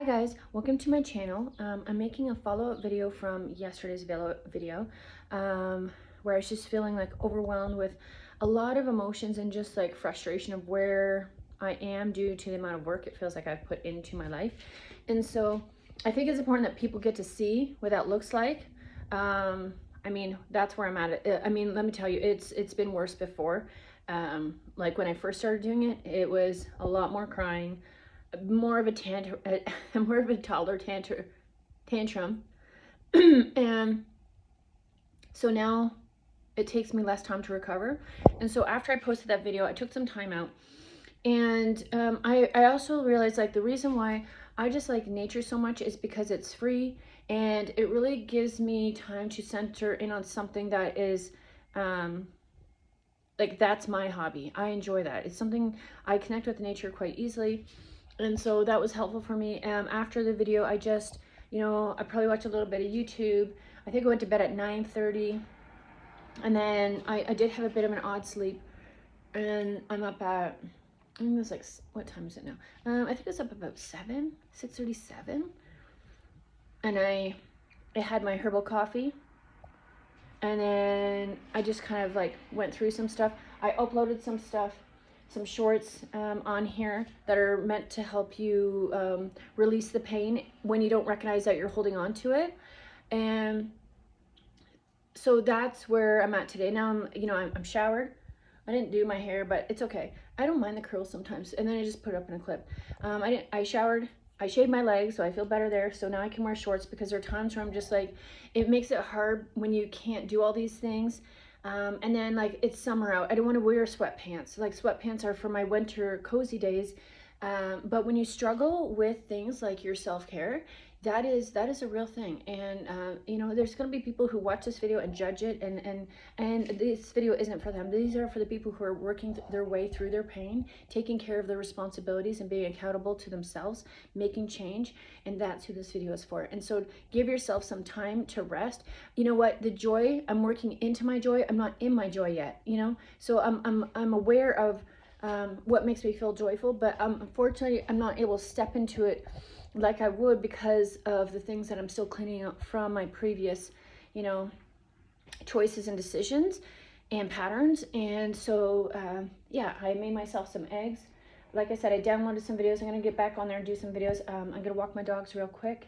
Hi guys, welcome to my channel. I'm making a follow-up video from yesterday's video where I was just feeling like overwhelmed with a lot of emotions and just like frustration of where I am due to the amount of work it feels like I've put into my life. And so I think it's important that people get to see what that looks like. I mean, that's where I'm at. I mean, let me tell you, it's been worse before. Like when I first started doing it, it was a lot more crying, more of a tantrum, more of a toddler tantrum. And so now it takes me less time to recover. And so after I posted that video, I took some time out. And I also realized like the reason why I just like nature so much is because it's free and it really gives me time to center in on something that is like that's my hobby. I enjoy that. It's something I connect with nature quite easily. And so that was helpful for me. After the video, I just, I probably watched a little bit of YouTube. I think I went to bed at 9:30. And then I did have a bit of an odd sleep. And I'm up at, I think it was like, what time is it now? I think it's up about 6:37. And I had my herbal coffee. And then I just kind of like went through some stuff. I uploaded some stuff, some shorts on here that are meant to help you release the pain when you don't recognize that you're holding on to it. And so that's where I'm at today. Now I'm showered. I didn't do my hair, but it's okay. I don't mind the curls sometimes. And then I just put it up in a clip. I showered. I shaved my legs, so I feel better there. So now I can wear shorts because there are times where I'm just like, it makes it hard when you can't do all these things. And then like it's summer out. I don't want to wear sweatpants. Like sweatpants are for my winter cozy days. But when you struggle with things like your self-care, that is a real thing. And there's going to be people who watch this video and judge it, and this video isn't for them. These are for the people who are working their way through their pain, taking care of their responsibilities and being accountable to themselves, making change. And that's who this video is for. And so give yourself some time to rest. You know what, the joy, I'm working into my joy. I'm not in my joy yet, so I'm aware of what makes me feel joyful, but unfortunately I'm not able to step into it like I would because of the things that I'm still cleaning up from my previous, choices and decisions and patterns. And so, yeah, I made myself some eggs. Like I said, I downloaded some videos. I'm going to get back on there and do some videos. I'm going to walk my dogs real quick.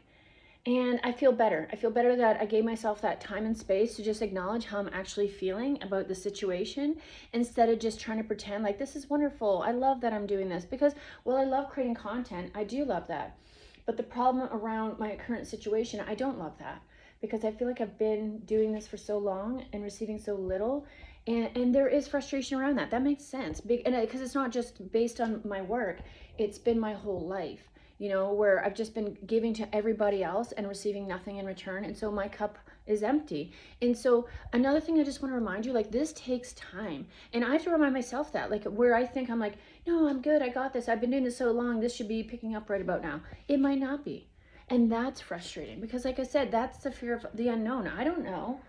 And I feel better. I feel better that I gave myself that time and space to just acknowledge how I'm actually feeling about the situation instead of just trying to pretend like this is wonderful. I love that I'm doing this because, well, I love creating content. I do love that. But the problem around my current situation, I don't love that because I feel like I've been doing this for so long and receiving so little. And there is frustration around that. That makes sense. Because it's not just based on my work, it's been my whole life, where I've just been giving to everybody else and receiving nothing in return. And so my cup is empty. And so another thing I just want to remind you, like this takes time. And I have to remind myself that, like where I think I'm like, no, I'm good. I got this. I've been doing this so long. This should be picking up right about now. It might not be. And that's frustrating because like I said, that's the fear of the unknown. I don't know.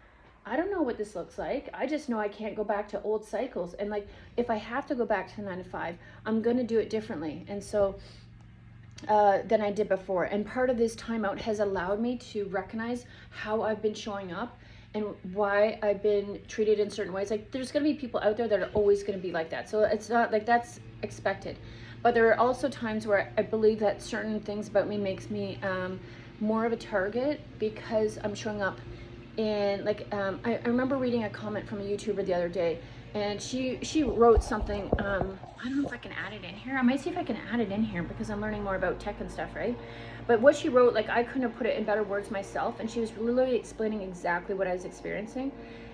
I don't know what this looks like. I just know I can't go back to old cycles. And like, if I have to go back to 9 to 5, I'm going to do it differently. And so than I did before. And part of this timeout has allowed me to recognize how I've been showing up and why I've been treated in certain ways. Like there's going to be people out there that are always going to be like that. So it's not like that's expected. But there are also times where I believe that certain things about me makes me more of a target because I'm showing up in like, I remember reading a comment from a YouTuber the other day, and she wrote something, I don't know if I can add it in here. I might see if I can add it in here because I'm learning more about tech and stuff, right? But what she wrote, like I couldn't have put it in better words myself, and she was literally explaining exactly what I was experiencing.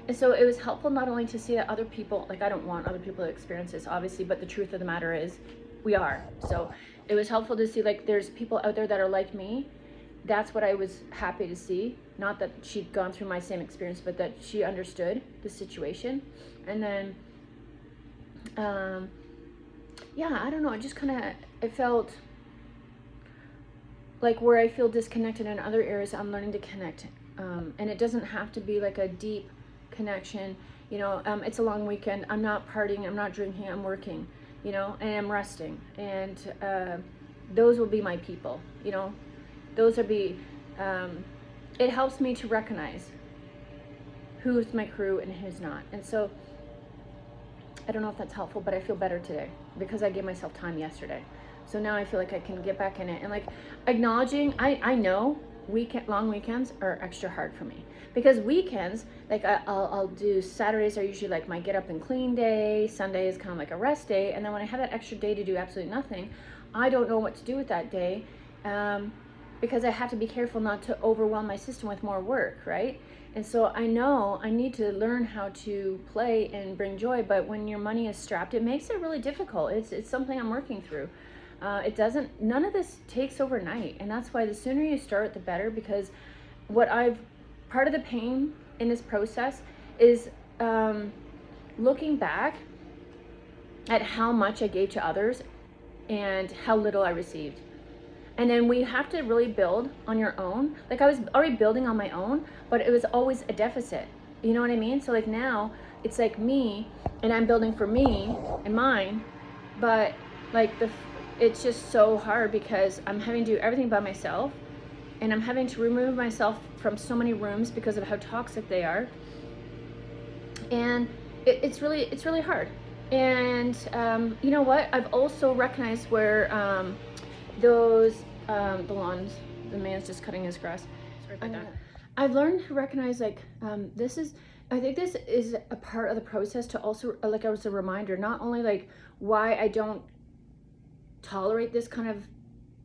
And so it was helpful not only to see that other people, like I don't want other people to experience this obviously, but the truth of the matter is we are. So it was helpful to see like there's people out there that are like me. That's what I was happy to see. Not that she'd gone through my same experience, but that she understood the situation. And then, yeah, I don't know. It just kind of, it felt like where I feel disconnected in other areas, I'm learning to connect. And it doesn't have to be like a deep connection. It's a long weekend. I'm not partying. I'm not drinking. I'm working, and I'm resting. And those will be my people, those are it helps me to recognize who's my crew and who's not. And so I don't know if that's helpful, but I feel better today because I gave myself time yesterday. So now I feel like I can get back in it and like acknowledging, I know long weekends are extra hard for me because weekends, like I'll do Saturdays are usually like my get up and clean day. Sunday is kind of like a rest day. And then when I have that extra day to do absolutely nothing, I don't know what to do with that day because I have to be careful not to overwhelm my system with more work, right? And so I know I need to learn how to play and bring joy, but when your money is strapped, it makes it really difficult. It's something I'm working through. None of this takes overnight. And that's why the sooner you start, the better, because part of the pain in this process is looking back at how much I gave to others and how little I received. And then we have to really build on your own. Like I was already building on my own, but it was always a deficit. You know what I mean? So like now it's like me and I'm building for me and mine, but like it's just so hard because I'm having to do everything by myself and I'm having to remove myself from so many rooms because of how toxic they are. And it's really hard. And you know what? I've also recognized where the lawns, the man's just cutting his grass. Sorry about that. I've learned to recognize like I think this is a part of the process to also like as a reminder, not only like why I don't tolerate this kind of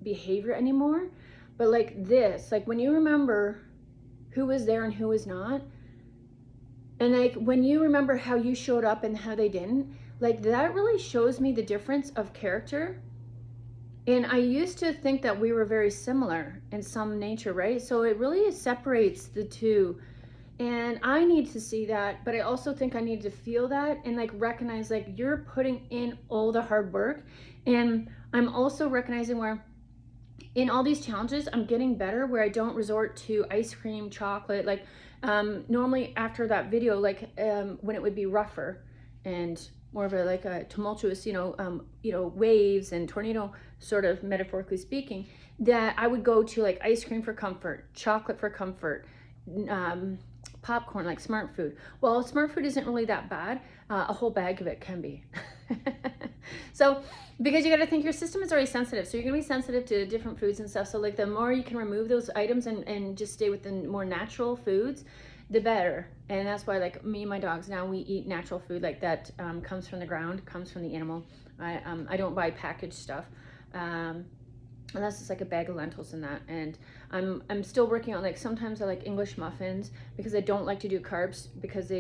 behavior anymore, but like this, like when you remember who was there and who was not, and like when you remember how you showed up and how they didn't, like that really shows me the difference of character. And I used to think that we were very similar in some nature, right? So it really separates the two. And I need to see that, but I also think I need to feel that and like recognize like you're putting in all the hard work. And I'm also recognizing where in all these challenges, I'm getting better where I don't resort to ice cream, chocolate. Like normally after that video, like when it would be rougher and more of a tumultuous, waves and tornado sort of metaphorically speaking, that I would go to like ice cream for comfort, chocolate for comfort, popcorn, like smart food. Well, smart food isn't really that bad. A whole bag of it can be. So, because you got to think your system is already sensitive. So you're going to be sensitive to different foods and stuff. So like the more you can remove those items and just stay with the more natural foods, the better. And that's why like me and my dogs now, we eat natural food like that comes from the ground, comes from the animal. I don't buy packaged stuff. Unless it's like a bag of lentils and that. And I'm still working on like sometimes I like English muffins because I don't like to do carbs because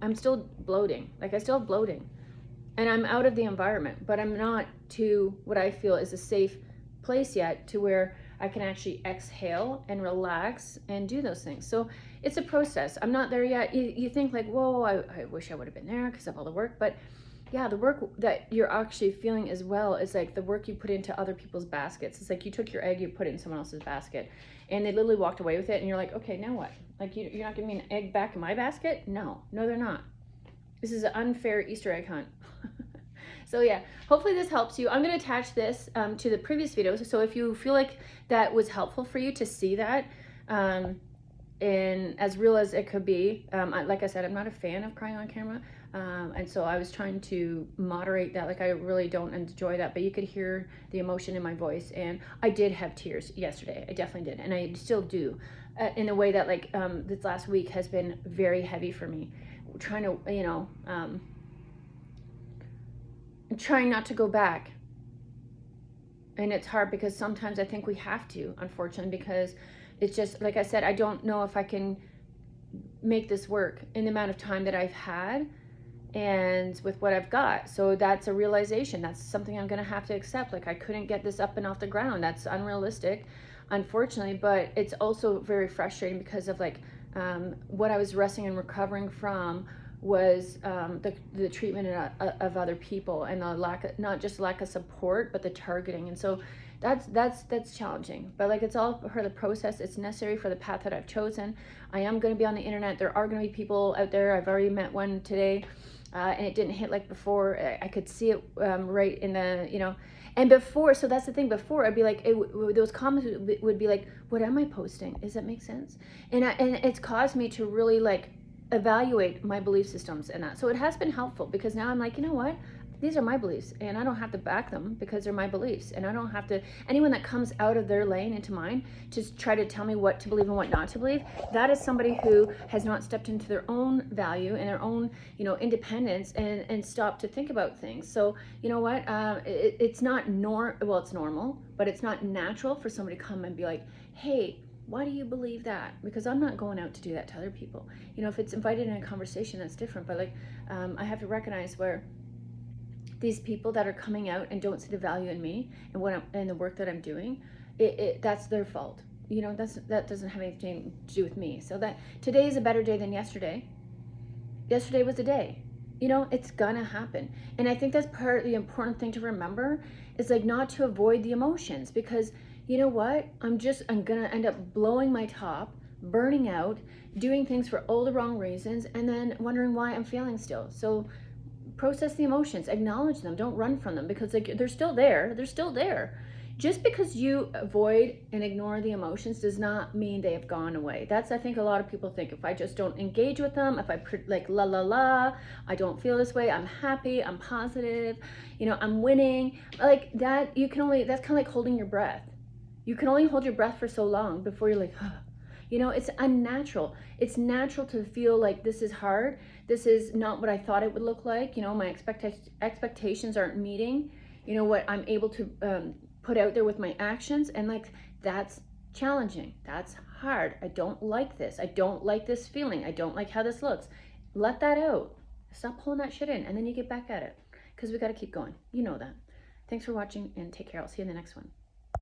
I'm still bloating. Like I still have bloating. And I'm out of the environment, but I'm not to what I feel is a safe place yet to where I can actually exhale and relax and do those things. So it's a process. I'm not there yet. You think like, whoa, I wish I would have been there because of all the work. But yeah, the work that you're actually feeling as well is like the work you put into other people's baskets. It's like you took your egg, you put it in someone else's basket, and they literally walked away with it. And you're like, okay, now what? Like you're not giving me an egg back in my basket? No, they're not. This is an unfair Easter egg hunt. So yeah, hopefully this helps you. I'm going to attach this to the previous videos. So if you feel like that was helpful for you to see that, and as real as it could be, like I said, I'm not a fan of crying on camera. And so I was trying to moderate that. Like I really don't enjoy that, but you could hear the emotion in my voice. And I did have tears yesterday. I definitely did. And I still do in a way that like this last week has been very heavy for me. Trying to, trying not to go back. And it's hard because sometimes I think we have to, unfortunately, because it's just, like I said, I don't know if I can make this work in the amount of time that I've had and with what I've got. So that's a realization. That's something I'm going to have to accept. Like I couldn't get this up and off the ground. That's unrealistic, unfortunately, but it's also very frustrating because of like what I was wrestling and recovering from was the treatment of other people and the lack of, not just lack of support, but the targeting. And so that's challenging, but like it's all part of the process. It's necessary for the path that I've chosen. I am going to be on the internet. There are going to be people out there. I've already met one today, and it didn't hit like before. I could see it right in the, And before, so that's the thing, before I'd be like, those comments would be like, what am I posting? Does that make sense? And it's caused me to really like evaluate my belief systems and that. So it has been helpful, because now I'm like, you know what? These are my beliefs, and I don't have to back them because they're my beliefs. And I don't have to, anyone that comes out of their lane into mine to try to tell me what to believe and what not to believe, that is somebody who has not stepped into their own value and their own, independence, and stopped to think about things. So, you know what? It's not well, it's normal, but it's not natural for somebody to come and be like, hey, why do you believe that? Because I'm not going out to do that to other people. If it's invited in a conversation, that's different. But like, I have to recognize where these people that are coming out and don't see the value in me and and the work that I'm doing, that's their fault. That doesn't have anything to do with me. So that today is a better day than yesterday. Yesterday was a day. It's gonna happen. And I think that's part of the important thing to remember, is like not to avoid the emotions, because you know what? I'm gonna end up blowing my top, burning out, doing things for all the wrong reasons, and then wondering why I'm failing still. So process the emotions, acknowledge them, don't run from them, because like they're still there. Just because you avoid and ignore the emotions does not mean they have gone away. That's, I think, a lot of people think, if I just don't engage with them, if I like la la la, I don't feel this way, I'm happy, I'm positive, I'm winning, like that, that's kind of like holding your breath. You can only hold your breath for so long before you're like, it's unnatural. It's natural to feel like this is hard. This is not what I thought it would look like. My expectations aren't meeting, what I'm able to put out there with my actions. And like, that's challenging. That's hard. I don't like this. I don't like this feeling. I don't like how this looks. Let that out. Stop pulling that shit in, and then you get back at it, because we got to keep going. You know that. Thanks for watching, and take care. I'll see you in the next one.